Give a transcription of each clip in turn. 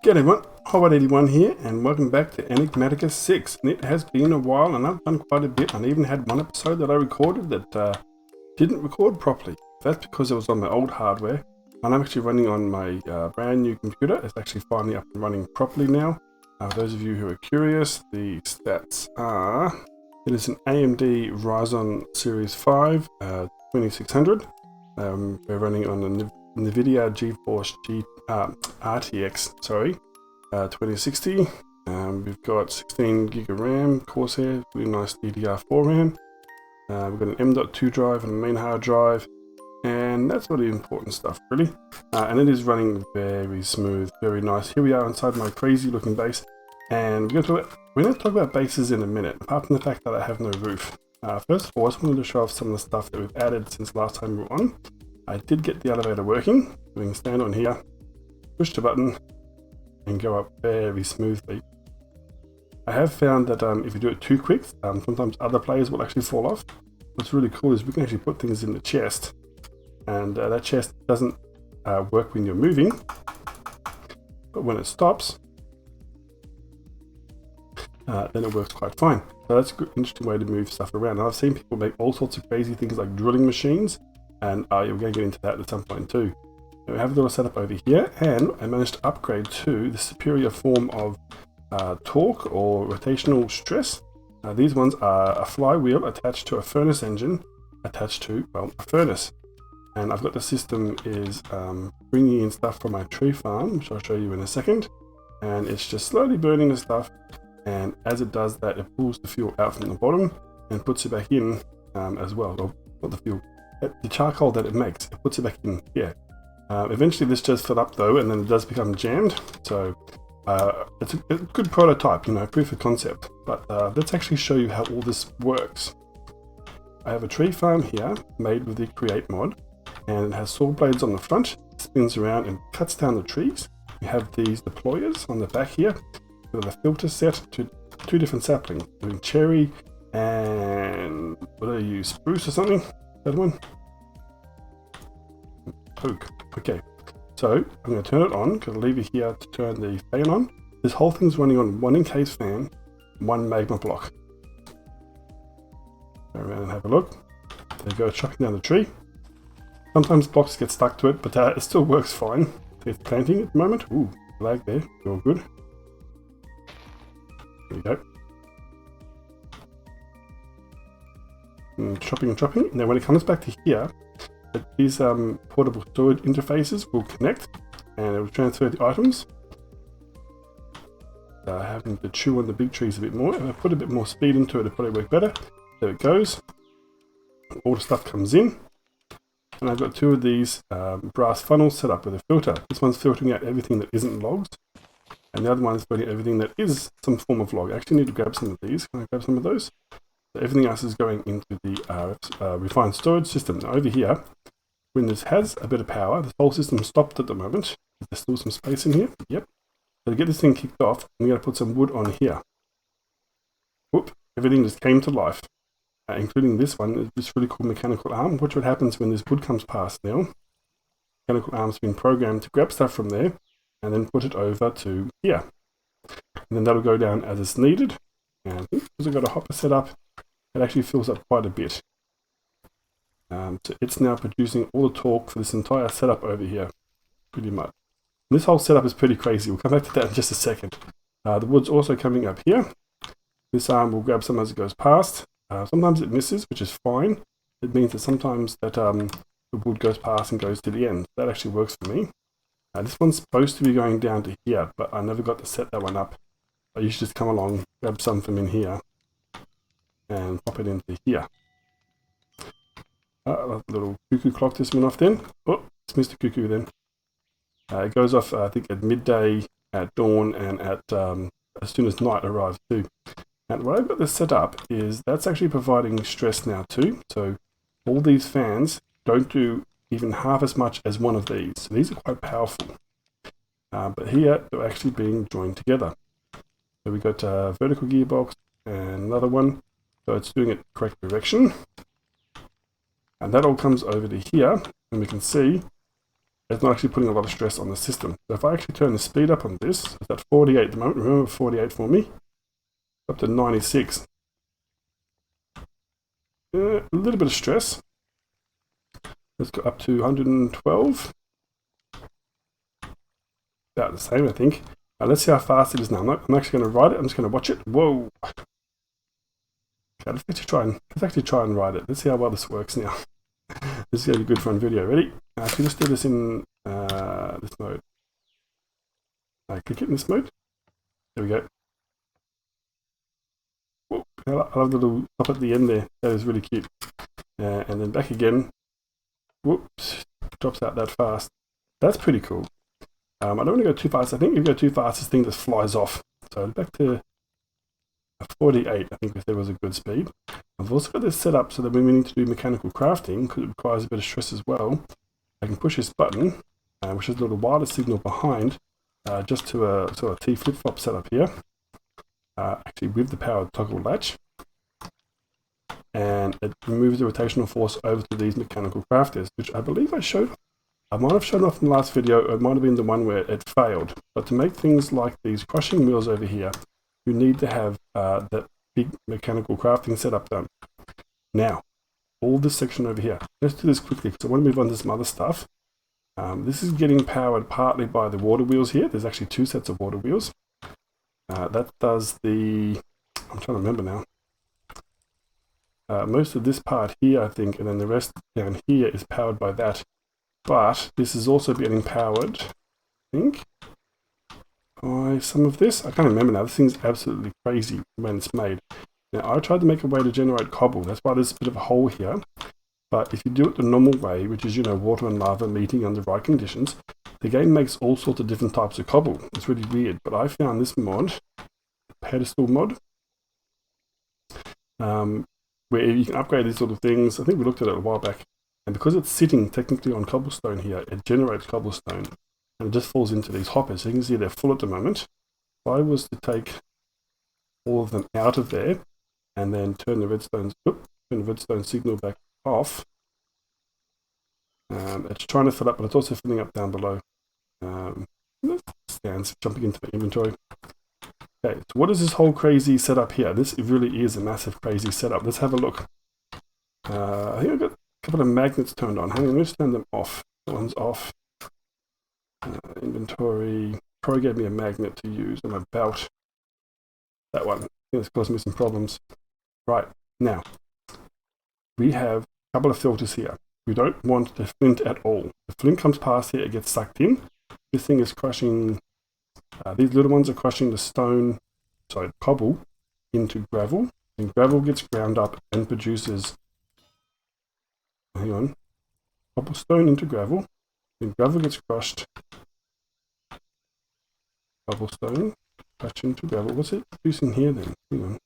G'day everyone, Hobart81 here, and welcome back to Enigmatica6. And it has been a while, and I've done quite a bit, and I even had one episode that I recorded that didn't record properly. That's because it was on my old hardware, and I'm actually running on my brand new computer. It's actually finally up and running properly now. For those of you who are curious, the stats are, it is an AMD Ryzen Series 5 2600. We're running on the NVIDIA GeForce RTX 2060. We've got 16 gig of RAM, Corsair, really nice DDR4 RAM. We've got an M.2 drive and a main hard drive, and that's all the important stuff really. And it is running very smooth, very nice. Here we are inside my crazy looking base, and we're going to talk about bases in a minute, apart from the fact that I have no roof. First of all, I just wanted to show off some of the stuff that we've added since last time we were on. I did get the elevator working. We can stand on here, push the button, and go up very smoothly. I have found that if you do it too quick, sometimes other players will actually fall off. What's really cool is we can actually put things in the chest, and that chest doesn't work when you're moving, but when it stops, then it works quite fine. So that's a good, interesting way to move stuff around. And I've seen people make all sorts of crazy things like drilling machines, and we're going to get into that at some point too. We have a little setup over here, and I managed to upgrade to the superior form of torque or rotational stress. These ones are a flywheel attached to a furnace engine attached to, well, a furnace. And I've got the system is bringing in stuff from my tree farm, which I'll show you in a second. And it's just slowly burning the stuff, and as it does that, it pulls the fuel out from the bottom and puts it back in as well. Or not the fuel, the charcoal that it makes, it puts it back in here. Eventually this does fill up though, and then it does become jammed. So it's a good prototype, you know, proof of concept. But let's actually show you how all this works. I have a tree farm here made with the Create mod, and it has saw blades on the front, spins around and cuts down the trees. We have these deployers on the back here with a filter set to two different saplings, doing cherry and what do I use, spruce or something? That one? Oak. Okay, so I'm going to turn it on, because I'll leave it here to turn the fan on. This whole thing's running on one encased fan, one magma block. Go around and have a look. There you go, chopping down the tree. Sometimes blocks get stuck to it, but it still works fine. It's planting at the moment. Ooh, lag there, all good. There you go. And chopping and chopping. Now when it comes back to here, these portable storage interfaces will connect, and it will transfer the items. Having to chew on the big trees a bit more. If I put a bit more speed into it, it'll probably work better. There it goes. All the stuff comes in, and I've got two of these brass funnels set up with a filter. This one's filtering out everything that isn't logs, and the other one's filtering everything that is some form of log. I actually need to grab some of these. Can I grab some of those? So everything else is going into the refined storage system. Now over here, when this has a bit of power, this whole system stopped at the moment. There's still some space in here. Yep. So to get this thing kicked off, I'm going to put some wood on here. Whoop! Everything just came to life, including this one, this really cool mechanical arm. Watch what happens when this wood comes past now. Mechanical arm's been programmed to grab stuff from there and then put it over to here. And then that'll go down as it's needed. And because I've got a hopper set up, it actually fills up quite a bit. So it's now producing all the torque for this entire setup over here, pretty much. And this whole setup is pretty crazy. We'll come back to that in just a second. The wood's also coming up here. This arm will grab some as it goes past. Sometimes it misses, which is fine. It means that sometimes that the wood goes past and goes to the end. That actually works for me. This one's supposed to be going down to here, but I never got to set that one up. I usually just come along, grab some from in here, and pop it into here. A little cuckoo clock just went off then. Oh, it's Mr. Cuckoo then. It goes off, I think, at midday, at dawn, and at as soon as night arrives too. And what I've got this set up is that's actually providing stress now too. So all these fans don't do even half as much as one of these. So these are quite powerful. But here they're actually being joined together. So we've got a vertical gearbox and another one. So it's doing it the correct direction. And that all comes over to here, and we can see it's not actually putting a lot of stress on the system. So if I actually turn the speed up on this, it's at 48 at the moment, remember 48 for me, up to 96. A little bit of stress. Let's go up to 112. About the same, I think. Let's see how fast it is now. I'm actually going to ride it. I'm just going to watch it. Whoa. Okay, let's actually try and ride it. Let's see how well this works now. This is going to be good for a video. Ready? Actually, let's do this in this mode. Click it in this mode. There we go. Whoa. I love the little top at the end there. That is really cute. And then back again. Whoops. Drops out that fast. That's pretty cool. I don't want to go too fast. I think if you go too fast, this thing just flies off. So back to 48, I think if there was a good speed. I've also got this set up so that when we need to do mechanical crafting, because it requires a bit of stress as well, I can push this button, which is a little wireless signal behind, just to a sort of T flip-flop setup here, actually with the powered toggle latch. And it removes the rotational force over to these mechanical crafters, which I believe I showed. I might have shown off in the last video, or it might have been the one where it failed. But to make things like these crushing wheels over here, you need to have that big mechanical crafting setup done. Now, all this section over here, let's do this quickly because I want to move on to some other stuff. This is getting powered partly by the water wheels here. There's actually two sets of water wheels. That does the, I'm trying to remember now. Most of this part here, I think, and then the rest down here is powered by that. But this is also getting powered, I think, by some of this. I can't remember now. This thing's absolutely crazy when it's made. Now, I tried to make a way to generate cobble. That's why there's a bit of a hole here. But if you do it the normal way, which is, water and lava meeting under the right conditions, the game makes all sorts of different types of cobble. It's really weird. But I found this mod, the pedestal mod, where you can upgrade these sort of things. I think we looked at it a while back. And because it's sitting technically on cobblestone here, it generates cobblestone. And it just falls into these hoppers. So you can see they're full at the moment. If I was to take all of them out of there and then turn the redstone signal back off, it's trying to fill up, but it's also filling up down below. Stands jumping into my inventory. Okay, so what is this whole crazy setup here? This really is a massive crazy setup. Let's have a look. I think I've got a couple of magnets turned on. Hang on, let's turn them off. That one's off. Inventory. Probably gave me a magnet to use on my belt. That one. I think it's causing me some problems. Right, now, we have a couple of filters here. We don't want the flint at all. The flint comes past here, it gets sucked in. This thing is crushing, these little ones are crushing the cobble into gravel. And gravel gets ground up and produces, cobblestone into gravel. Then gravel gets crushed. Cobblestone, crushed into gravel. What's it producing here then? Hang on.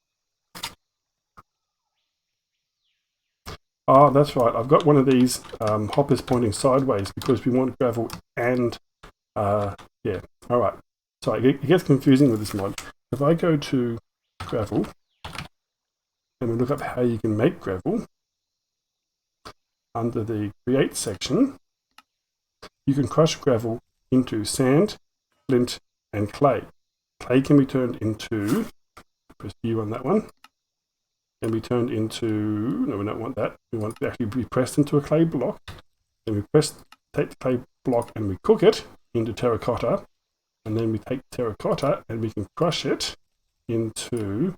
Oh, that's right. I've got one of these hoppers pointing sideways because we want gravel and, yeah. All right. So it gets confusing with this mod. If I go to gravel and we look up how you can make gravel, under the create section, you can crush gravel into sand, flint, and clay. Clay can be turned into, press U on that one, can be turned into, no, we don't want that. We want to actually be pressed into a clay block. Then we take the clay block and we cook it into terracotta. And then we take terracotta and we can crush it into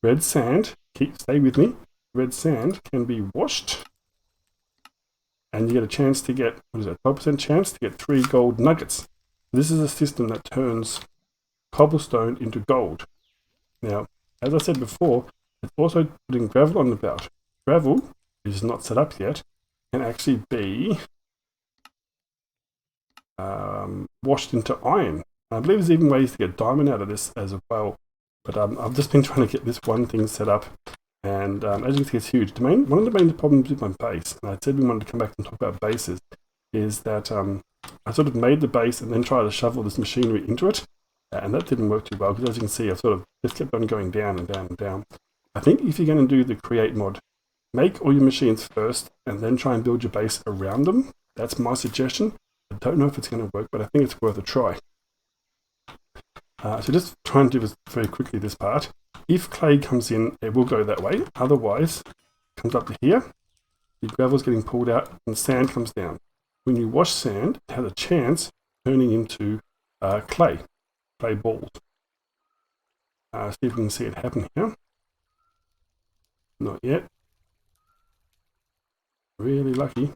red sand. Stay with me. Red sand can be washed. And you get a chance to get, 12% chance to get 3 gold nuggets. This is a system that turns cobblestone into gold. Now, as I said before, it's also putting gravel on the belt. Gravel, which is not set up yet, can actually be washed into iron. I believe there's even ways to get diamond out of this as well. But I've just been trying to get this one thing set up. And as you can see, it's huge. One of the main problems with my base, and I said we wanted to come back and talk about bases, is that I sort of made the base and then tried to shovel this machinery into it. And that didn't work too well, because as you can see, I've sort of just kept on going down and down and down. I think if you're going to do the create mod, make all your machines first and then try and build your base around them. That's my suggestion. I don't know if it's going to work, but I think it's worth a try. So just try and do this very quickly, this part. If clay comes in, it will go that way. Otherwise, it comes up to here. The gravel's getting pulled out and sand comes down. When you wash sand, it has a chance of turning into clay balls. See if we can see it happen here. Not yet. Really lucky.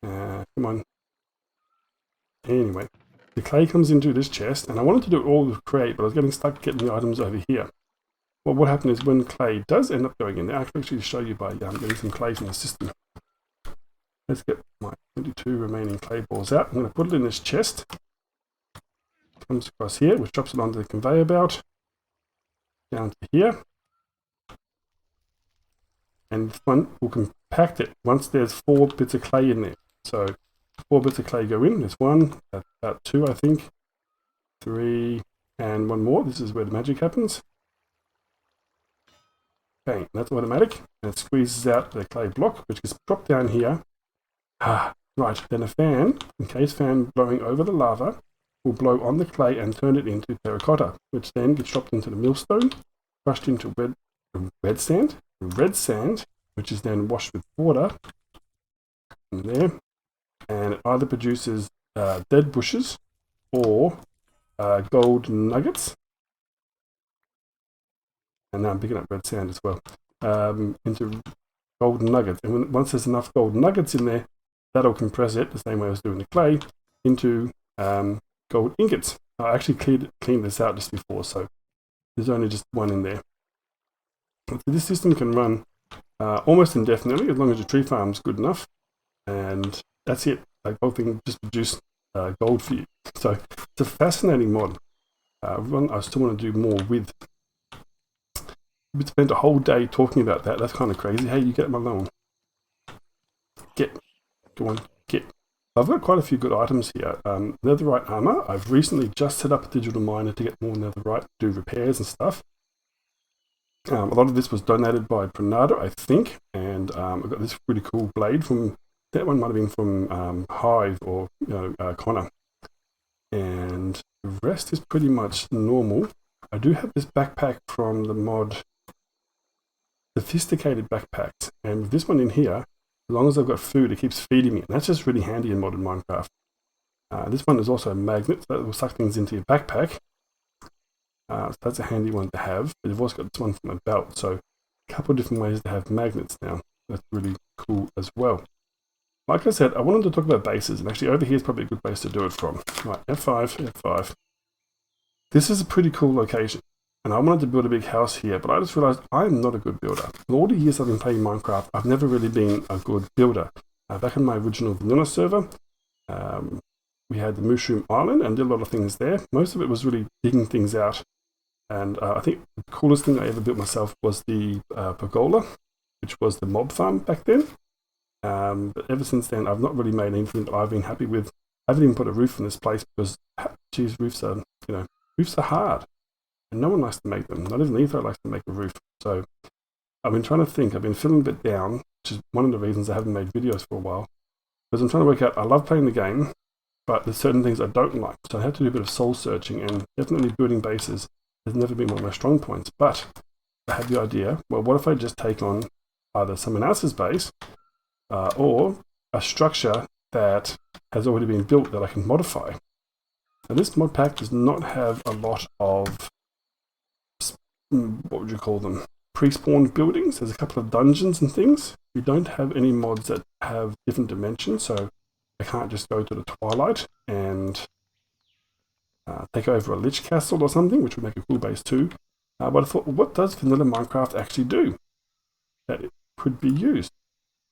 Come on. Anyway, the clay comes into this chest, and I wanted to do it all with create, but I was getting stuck getting the items over here. Well, what happened is when clay does end up going in there, I can actually show you by getting some clay from the system. Let's get my 22 remaining clay balls out. I'm going to put it in this chest. Comes across here, which drops it onto the conveyor belt. Down to here. And this one will compact it once there's 4 bits of clay in there. So 4 bits of clay go in. There's 1, about 2 I think, 3, and 1 more. This is where the magic happens. Bang, that's automatic. And it squeezes out the clay block, which gets dropped down here. Right, then a fan, fan blowing over the lava, will blow on the clay and turn it into terracotta, which then gets dropped into the millstone, crushed into red sand, which is then washed with water in there, and it either produces dead bushes or gold nuggets. And now I'm picking up red sand as well, into gold nuggets. And once there's enough gold nuggets in there, that'll compress it, the same way I was doing the clay, into gold ingots. I actually cleaned this out just before, so there's only just 1 in there. So this system can run almost indefinitely, as long as your tree farm's good enough. And that's it. Like, both things just produce gold for you. So it's a fascinating mod. One I still want to do more with. We spent a whole day talking about that. That's kind of crazy. Hey, you get my loan. Go on, get. I've got quite a few good items here. Netherite armor. I've recently just set up a digital miner to get more netherite, do repairs and stuff. A lot of this was donated by Pronado, I think, and I've got this really cool blade from, that one might have been from Hive or Connor. And the rest is pretty much normal. I do have this backpack from the mod Sophisticated Backpacks, and with this one in here, as long as I've got food, it keeps feeding me, and that's just really handy in modern Minecraft. This one is also a magnet, so that will suck things into your backpack. So that's a handy one to have, but you've also got this one from a belt, so a couple of different ways to have magnets now. That's really cool as well. Like I said, I wanted to talk about bases, and actually over here is probably a good place to do it from. Right, F5, F5. This is a pretty cool location, and I wanted to build a big house here, but I just realized I'm not a good builder. In all the years I've been playing Minecraft, I've never really been a good builder. Back in my original vanilla server, we had the Mushroom Island and did a lot of things there. Most of it was really digging things out. And I think the coolest thing I ever built myself was the pergola, which was the mob farm back then. But ever since then, I've not really made anything that I've been happy with. I haven't even put a roof on this place because, geez, roofs are hard, and no one likes to make them. Not even Etho likes to make a roof. So I've been trying to think. I've been feeling a bit down, which is one of the reasons I haven't made videos for a while. Because I'm trying to work out. I love playing the game, but there's certain things I don't like. So I had to do a bit of soul searching, and definitely building bases has never been one of my strong points. But I had the idea, well, what if I just take on either someone else's base or a structure that has already been built that I can modify. Now, this mod pack does not have a lot of, what would you call them, pre-spawned buildings. There's a couple of dungeons and things. We don't have any mods that have different dimensions, so I can't just go to the Twilight and take over a Lich Castle or something, which would make a cool base too. But I thought, what does vanilla Minecraft actually do that it could be used?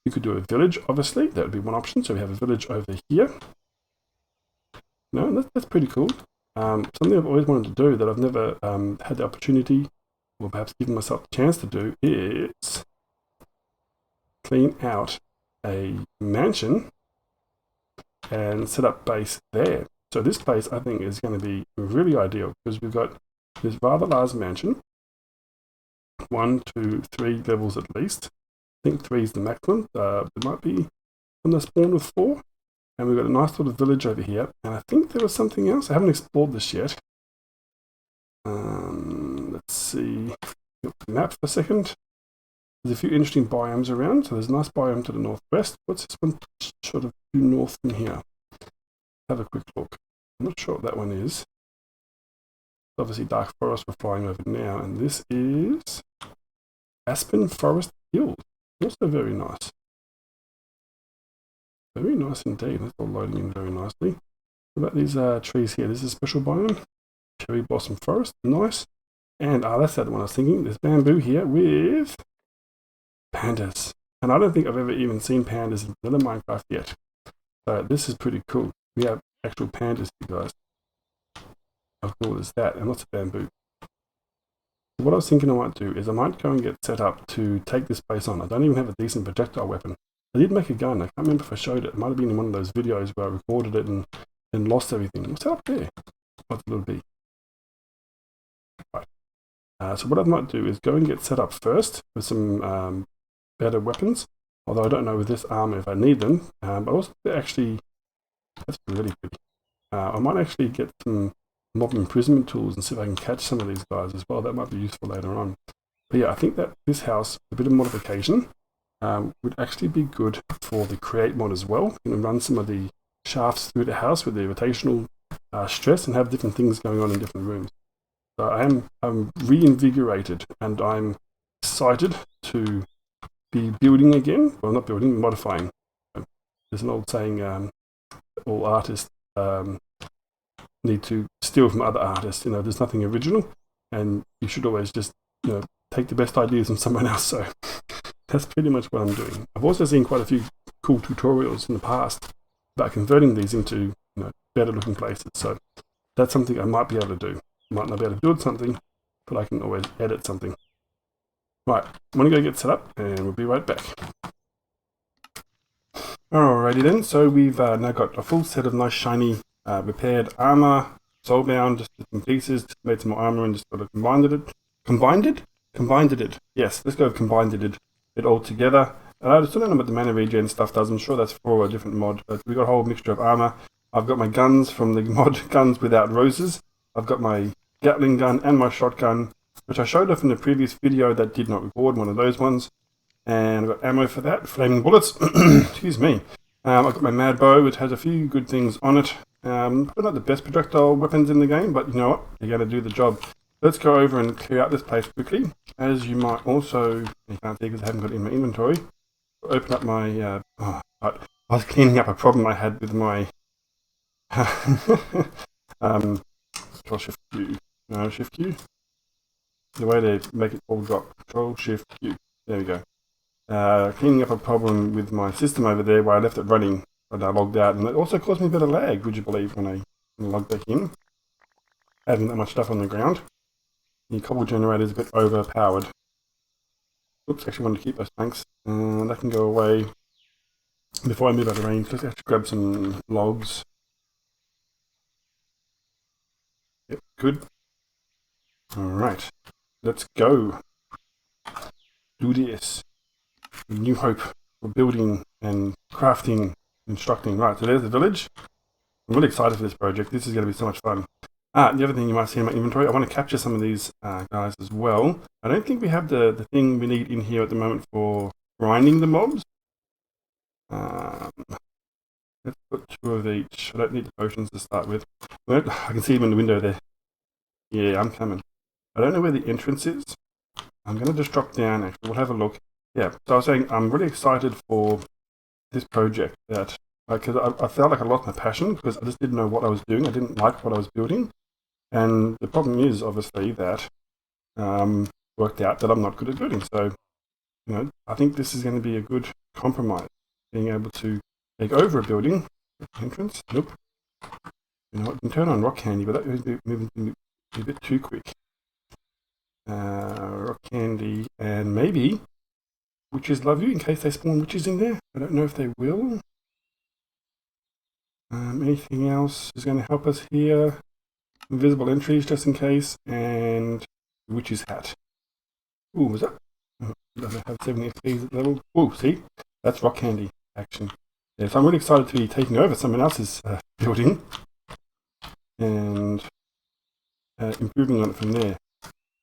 You could do a village, obviously. That would be one option. So we have a village over here. No, that's pretty cool. Something I've always wanted to do that I've never had the opportunity, or perhaps given myself the chance to do, is clean out a mansion and set up base there. So this place, I think, is going to be really ideal because we've got this rather large mansion. 1, 2, 3 levels at least. I think 3 is the maximum. It might be on the spawn with 4. And we've got a nice little village over here. And I think there was something else. I haven't explored this yet. Let's see. Look at the map for a second. There's a few interesting biomes around. So there's a nice biome to the northwest. What's this one sort of due north from here? Have a quick look. I'm not sure what that one is. Obviously dark forest we're flying over now. And this is Aspen Forest Hills. Also very nice. Very nice indeed. That's all loading in very nicely. What about these trees here? This is a special biome. Cherry Blossom Forest. Nice. And that's the other one I was thinking. There's bamboo here with pandas. And I don't think I've ever even seen pandas in vanilla Minecraft yet. So this is pretty cool. We have actual pandas, you guys. How cool is that? And lots of bamboo. So what I was thinking I might do is I might go and get set up to take this place on. I don't even have a decent projectile weapon. I did make a gun. I can't remember if I showed it. It might have been in one of those videos where I recorded it and lost everything. What's that up there? What's a little bee? Right. So what I might do is go and get set up first with some better weapons. Although I don't know with this armor if I need them. But also actually, that's really pretty. I might actually get some mob imprisonment tools and see if I can catch some of these guys as well. That might be useful later on. But yeah, I think that this house, a bit of modification, would actually be good for the create mod as well. You can run some of the shafts through the house with the rotational stress and have different things going on in different rooms. So I'm reinvigorated and I'm excited to be building again. Well, not building, modifying. There's an old saying, all artists need to steal from other artists. You know, there's nothing original, and you should always just, you know, take the best ideas from someone else. So that's pretty much what I'm doing. I've also seen quite a few cool tutorials in the past about converting these into, you know, better looking places. So that's something I might be able to do. I might not be able to build something, but I can always edit something. Right, I'm going to go get set up and we'll be right back. Alrighty then, so we've now got a full set of nice shiny repaired armor, soulbound, just in pieces, just made some more armor and just sort of combined it? Yes, let's go with combined it all together. I just don't know what the mana regen stuff does. I'm sure that's for a different mod, but we've got a whole mixture of armor. I've got my guns from the mod Guns Without Roses. I've got my Gatling gun and my shotgun, which I showed off in the previous video that did not record, one of those ones. And I've got ammo for that, flaming bullets. Excuse me. I've got my mad bow, which has a few good things on it. Probably not the best projectile weapons in the game, but you know what? You're going to do the job. Let's go over and clear out this place quickly. As you might also, you can't see because I haven't got it in my inventory. I'll open up my, I was cleaning up a problem I had with my, Control Shift Q. No, Shift Q. The way they make it all drop. Control Shift Q. There we go. Cleaning up a problem with my system over there where I left it running and I logged out, and it also caused me a bit of lag, would you believe, when I logged back in. Having that much stuff on the ground. The cobble generator is a bit overpowered. Oops, actually wanted to keep those tanks. That can go away before I move out of range. Let's actually grab some logs. Yep, good. Alright, let's go. Do this. New hope for building and crafting, constructing. Right, so there's the village. I'm really excited for this project. This is going to be so much fun. The other thing you might see in my inventory, I want to capture some of these guys as well. I don't think we have the thing we need in here at the moment for grinding the mobs. Let's put 2 of each. I don't need the potions to start with. I can see them in the window there. Yeah, I'm coming. I don't know where the entrance is. I'm going to just drop down, actually. We'll have a look. Yeah, so I was saying I'm really excited for this project. That because I felt like I lost my passion because I just didn't know what I was doing. I didn't like what I was building. And the problem is, obviously, that worked out that I'm not good at building. So, you know, I think this is going to be a good compromise. Being able to take over a building. Entrance? Nope. You know, I can turn on rock candy, but that is moving a bit too quick. Rock candy, and maybe witches love you in case they spawn witches in there. I don't know if they will. Anything else is going to help us here? Invisible entries just in case, and witch's hat. Ooh, was that? I don't have 70 XP level. Ooh, see? That's rock candy action. Yeah, so I'm really excited to be taking over someone else's building and improving on it from there.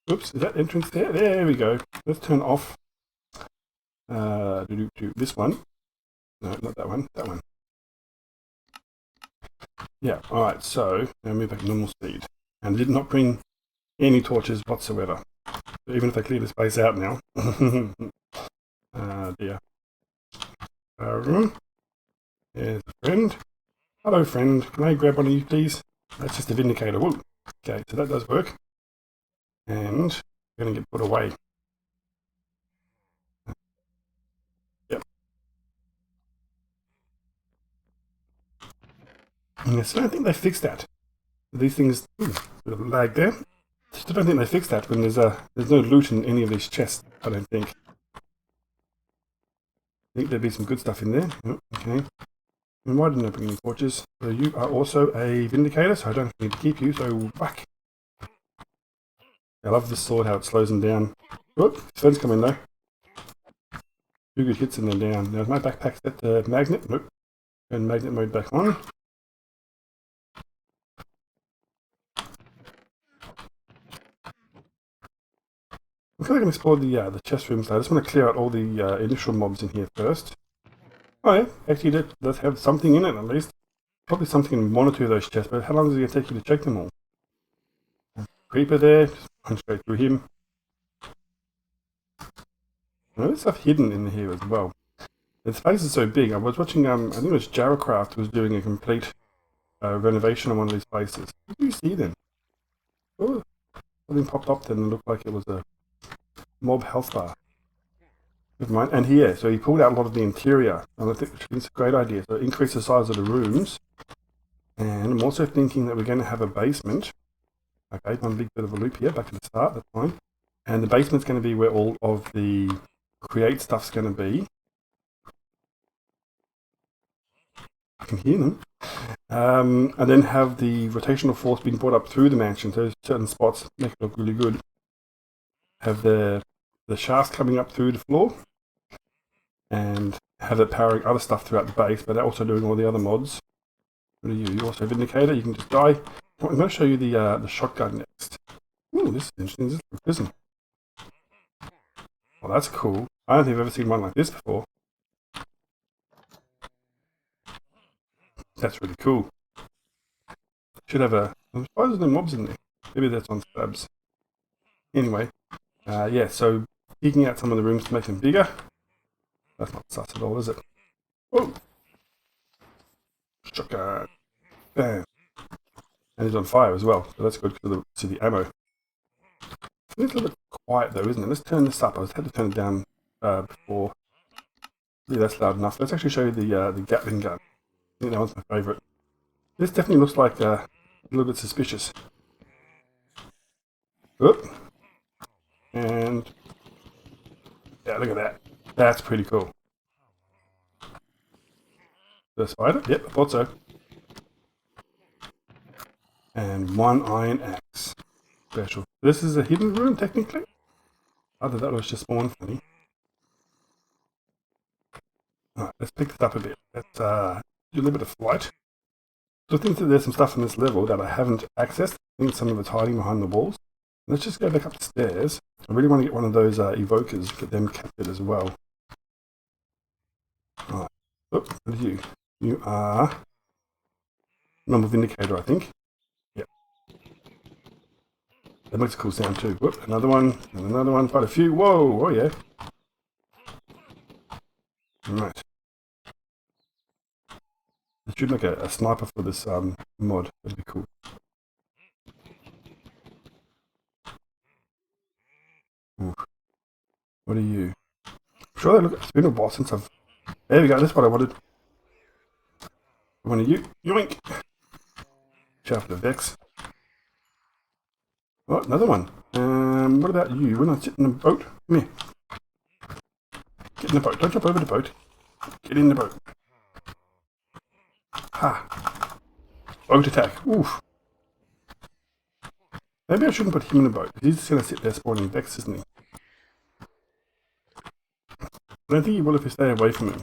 Oops, is that entrance there? There we go. Let's turn off this one. No, not that one. That one. Yeah, alright, so now move back to normal speed. And did not bring any torches whatsoever. So even if I clear the space out now. Dear. Here's a friend. Hello, friend. Can I grab one of you, please? That's just a vindicator. Whoa. Okay, so that does work. And we're going to get put away. Yep. Yes, I don't think they fixed that. These things, bit of lag there. I don't think they fixed that when there's no loot in any of these chests. I don't think. I think there'd be some good stuff in there. Oh, okay. And why didn't I bring any torches? So you are also a vindicator, so I don't need to keep you. So whack. I love this sword, how it slows them down. Whoop, his friend's coming though. 2 good hits and they're down. Now is my backpack set to magnet? Nope. Turn magnet mode back on. I feel like I can explore the chest rooms. I just want to clear out all the initial mobs in here first. Oh yeah, actually it does have something in it at least. Probably something in 1 or 2 of those chests, but how long is it going to take you to check them all? Creeper there, just punch straight through him. Well, there's stuff hidden in here as well. The space is so big. I was watching, I think it was Jarracraft was doing a complete renovation on one of these places. What do you see then? Oh, something popped up then and looked like it was a mob health bar. Never mind. And here, so he pulled out a lot of the interior. And I think it's a great idea. So increase the size of the rooms. And I'm also thinking that we're going to have a basement. Okay, one big bit of a loop here, back at the start, that's fine. And the basement's going to be where all of the create stuff's going to be. I can hear them. And then have the rotational force being brought up through the mansion. So certain spots make it look really good. Have the shafts coming up through the floor. And have it powering other stuff throughout the base, but also doing all the other mods. What are you? You're also a Vindicator, you can just die. I'm going to show you the shotgun next. Ooh, this is interesting. This is a prison. Well, that's cool. I don't think I've ever seen one like this before. That's really cool. Should have a... I'm surprised there's no mobs in there. Maybe that's on slabs. Anyway, yeah, so peeking out some of the rooms to make them bigger. That's not sus at all, is it? Oh! Shotgun. Bam. And he's on fire as well, so that's good to the ammo. It's a little bit quiet though, isn't it? Let's turn this up. I had to turn it down before. Yeah, that's loud enough. Let's actually show you the Gatling gun. I think that one's my favourite. This definitely looks like a little bit suspicious. Oop. And yeah, look at that. That's pretty cool. The spider? Yep, I thought so. And 1 iron axe. Special. This is a hidden room, technically. Other than that was just spawn for me. Alright, let's pick this up a bit. Let's do a little bit of flight. So I think that there's some stuff in this level that I haven't accessed. I think some of it's hiding behind the walls. Let's just go back up the stairs. I really want to get one of those evokers, get them captured as well. Alright. Oh, what are you? You are normal Vindicator, I think. Yep. That makes a cool sound too. Whoop, another one, and another one, quite a few. Whoa, oh yeah. Right. I should make a sniper for this mod. That'd be cool. Ooh. What are you? I'm sure it's been a while since I've... There we go, that's what I wanted. One of you. Yoink! Sharp the Vex. Oh, another one. What about you? When I sit in the boat? Come here. Get in the boat. Don't jump over the boat. Get in the boat. Ha! Boat attack. Oof. Maybe I shouldn't put him in the boat. He's just going to sit there spawning Vex, isn't he? I don't think he will if you stay away from him.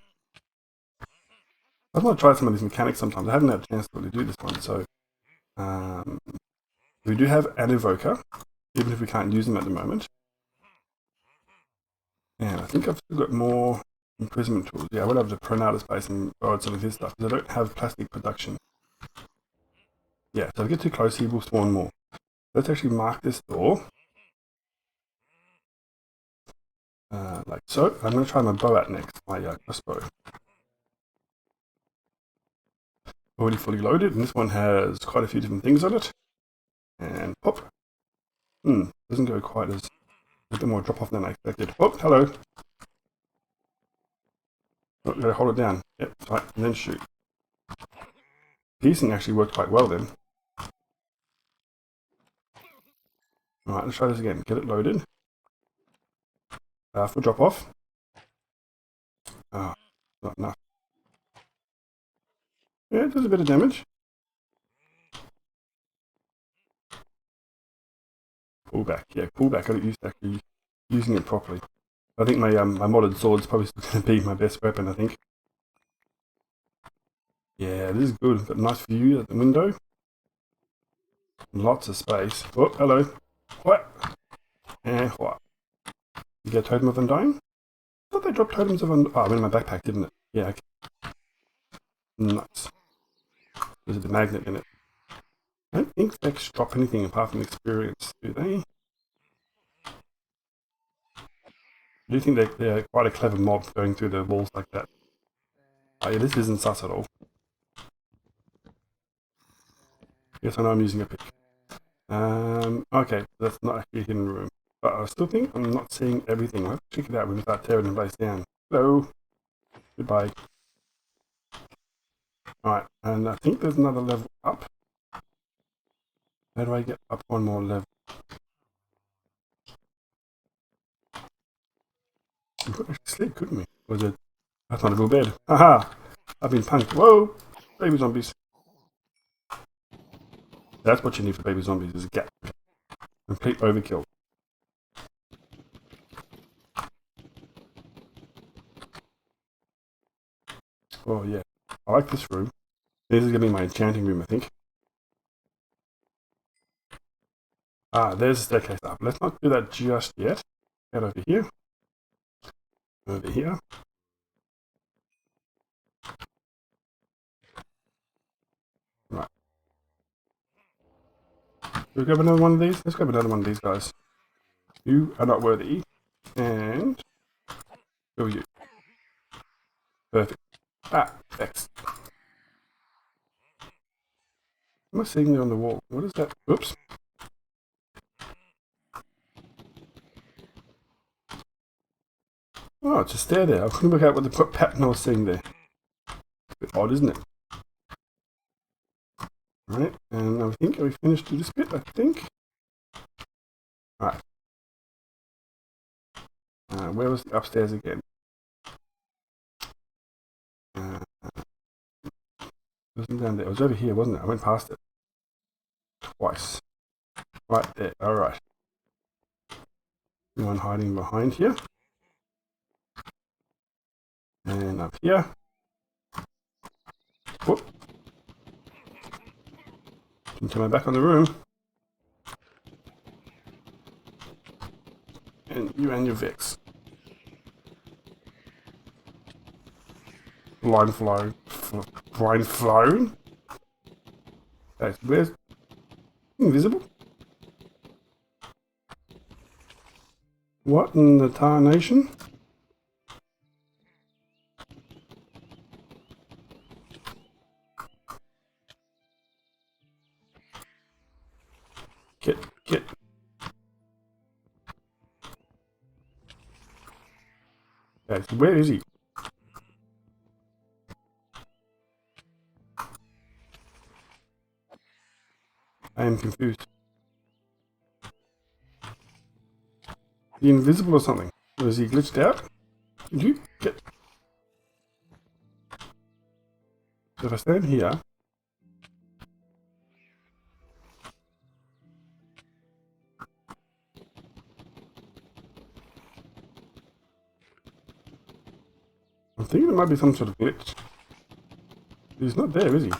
I want to try some of these mechanics sometimes. I haven't had a chance to really do this one, so we do have an evoker, even if we can't use them at the moment. And I think I've still got more imprisonment tools. Yeah, I would have to print out a space and borrow some of his stuff because I don't have plastic production. Yeah, so if I get too close, he will spawn more. Let's actually mark this door. Like so. I'm going to try my bow out next, my crossbow. Already fully loaded, and this one has quite a few different things on it. And pop. Doesn't go quite as a bit more drop off than I expected. Oh, hello. Oh, gotta hold it down. Yep, right, and then shoot. Piercing actually worked quite well then. Alright, let's try this again. Get it loaded. For drop off. Not enough. Yeah, it does a bit of damage. Pull back. Yeah, pull back. I got used to actually using it properly. I think my my modded sword's probably still going to be my best weapon, I think. Yeah, this is good. Got a nice view at the window. Lots of space. Oh, hello. What? And what? You get a Totem of Undying? I thought they dropped Totems of Undying. Oh, it went in my backpack, didn't it? Yeah, okay. Nice. There's a magnet in it. I don't think they drop anything apart from experience, do they? I do think they're quite a clever mob going through the walls like that. Oh yeah, this isn't sus at all. Yes, I know I'm using a pick. Okay, that's not actually a hidden room. But I still think I'm not seeing everything. I'll have to check it out when we start tearing the place down. Hello. Goodbye. Alright, and I think there's another level up. How do I get up one more level? We could actually sleep, couldn't we? Was it? That's not a real bed. Haha! I've been punked. Whoa! Baby zombies. That's what you need for baby zombies, is a gap. Complete overkill. Oh yeah. I like this room. This is going to be my enchanting room, I think. Ah, there's the staircase up. Let's not do that just yet. Get over here. Over here. Right. Should we grab another one of these? Let's grab another one of these guys. You are not worthy. And who are you? Perfect. Ah, X. What am I seeing there on the wall? What is that? Oops. Oh, it's a stair there. I couldn't work out what the pattern I was seeing there. A bit odd, isn't it? Right, and I think we finished this bit, I think. Right. Where was the upstairs again? It wasn't down there. It was over here, wasn't it? I went past it twice. Right there. Alright. One hiding behind here. And up here. Whoop. Can turn my back on the room. And you and your Vix. Blind flowing. Blind flowing? Okay, so where's invisible? What in the tarnation? Get. Okay, so where is he? I am confused. Is he invisible or something? Or is he glitched out? Did you get... So if I stand here... I'm thinking it might be some sort of glitch. He's not there, is he?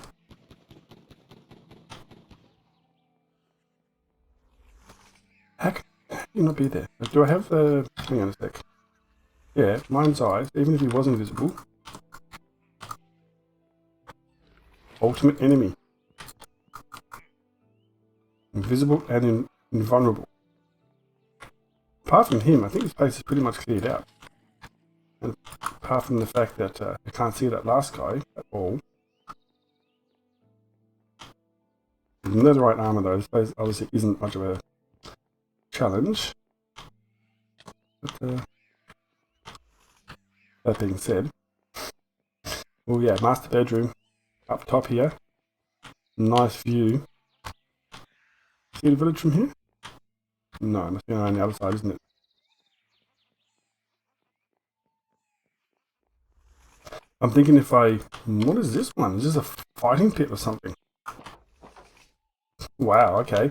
How can he not be there? Do I have the... Hang on a sec. Yeah, mind's eyes, even if he was invisible. Ultimate enemy. Invisible and invulnerable. Apart from him, I think this place is pretty much cleared out. And apart from the fact that I can't see that last guy at all. Netherite armor though, this place obviously isn't much of a challenge. But that being said, oh yeah, master bedroom up top here. Nice view. See the village from here? No, it must be on the other side, isn't it? I'm thinking if I... What is this one? Is this a fighting pit or something? Wow, okay.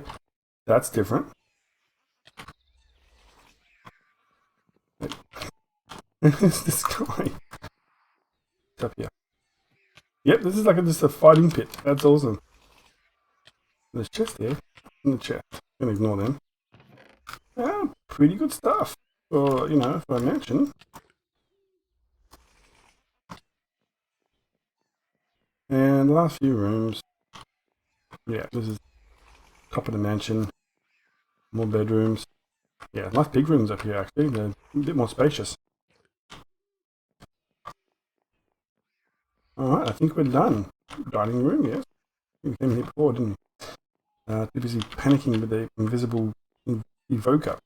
That's different. Who's this guy? It's up here. Yep, this is like just a fighting pit. That's awesome. There's chest there. In the chest. I'm gonna ignore them. Ah, pretty good stuff. For, you know, for a mansion. And the last few rooms. Yeah, this is top of the mansion. More bedrooms. Yeah, nice big rooms up here actually. They're a bit more spacious. Alright, I think we're done. Dining room, yes. We came here before, didn't we? Too busy panicking with the invisible evoker.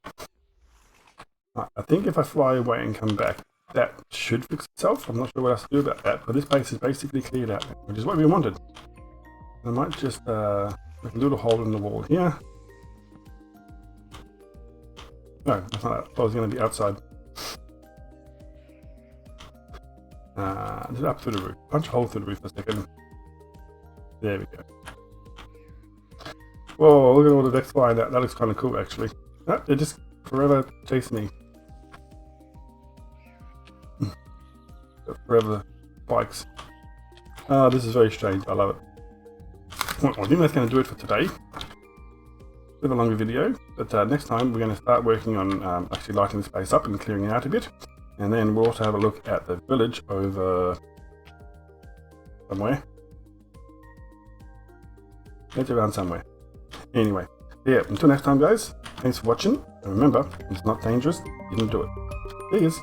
Right, I think if I fly away and come back, that should fix itself. I'm not sure what else to do about that, but this place is basically cleared out, which is what we wanted. I might just make a little hole in the wall here. No, that's not that. I was going to be outside. Just up through the roof. Punch a hole through the roof for a second. There we go. Whoa, look at all the decks flying out. That looks kind of cool, actually. Oh, they're just forever chasing me. Forever bikes. Oh, this is very strange. I love it. Well, I think that's going to do it for today. Bit of a longer video, but next time we're going to start working on actually lighting this place up and clearing it out a bit. And then we'll also have a look at the village over somewhere. It's around somewhere. Anyway, yeah, until next time guys, thanks for watching. And remember, it's not dangerous, you can do it. See yous.